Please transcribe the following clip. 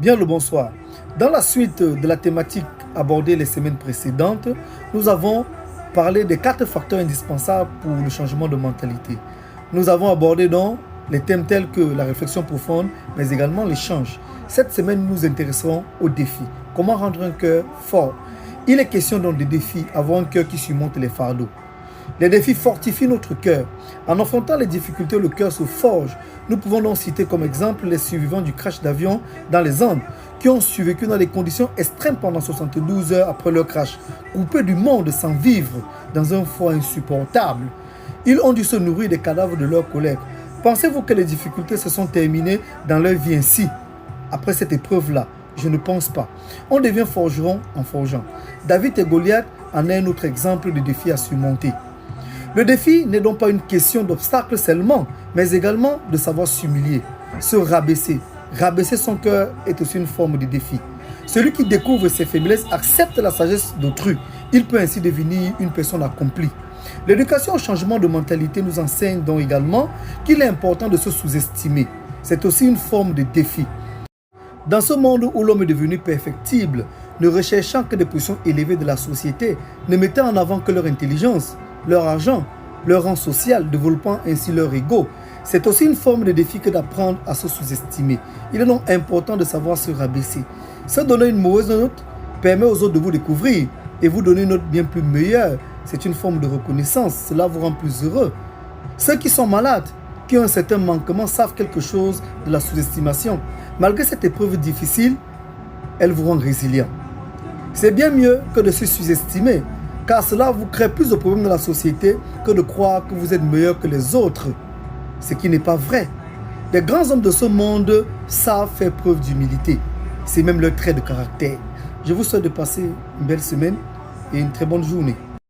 Bien le bonsoir. Dans la suite de la thématique abordée les semaines précédentes, nous avons parlé des 4 facteurs indispensables pour le changement de mentalité. Nous avons abordé donc les thèmes tels que la réflexion profonde, mais également l'échange. Cette semaine, nous nous intéresserons aux défis. Comment rendre un cœur fort? Il est question donc des défis, avoir un cœur qui surmonte les fardeaux. Les défis fortifient notre cœur. En affrontant les difficultés, le cœur se forge. Nous pouvons donc citer comme exemple les survivants du crash d'avion dans les Andes, qui ont survécu dans des conditions extrêmes pendant 72 heures après leur crash, coupés du monde sans vivre, dans un froid insupportable. Ils ont dû se nourrir des cadavres de leurs collègues. Pensez-vous que les difficultés se sont terminées dans leur vie ainsi, après cette épreuve-là? Je ne pense pas. On devient forgeron en forgeant. David et Goliath en est un autre exemple de défi à surmonter. Le défi n'est donc pas une question d'obstacle seulement, mais également de savoir s'humilier, se rabaisser. Rabaisser son cœur est aussi une forme de défi. Celui qui découvre ses faiblesses accepte la sagesse d'autrui. Il peut ainsi devenir une personne accomplie. L'éducation au changement de mentalité nous enseigne donc également qu'il est important de se sous-estimer. C'est aussi une forme de défi. Dans ce monde où l'homme est devenu perfectible, ne recherchant que des positions élevées de la société, ne mettant en avant que leur intelligence, leur argent, leur rang social, développant ainsi leur ego, c'est aussi une forme de défi que d'apprendre à se sous-estimer. Il est donc important de savoir se rabaisser. Se donner une mauvaise note permet aux autres de vous découvrir et vous donner une note bien plus meilleure. C'est une forme de reconnaissance, cela vous rend plus heureux. Ceux qui sont malades, qui ont un certain manquement, savent quelque chose de la sous-estimation. Malgré cette épreuve difficile, elle vous rend résilient. C'est bien mieux que de se sous-estimer, car cela vous crée plus de problèmes dans la société que de croire que vous êtes meilleur que les autres, ce qui n'est pas vrai. Les grands hommes de ce monde savent faire preuve d'humilité. C'est même leur trait de caractère. Je vous souhaite de passer une belle semaine et une très bonne journée.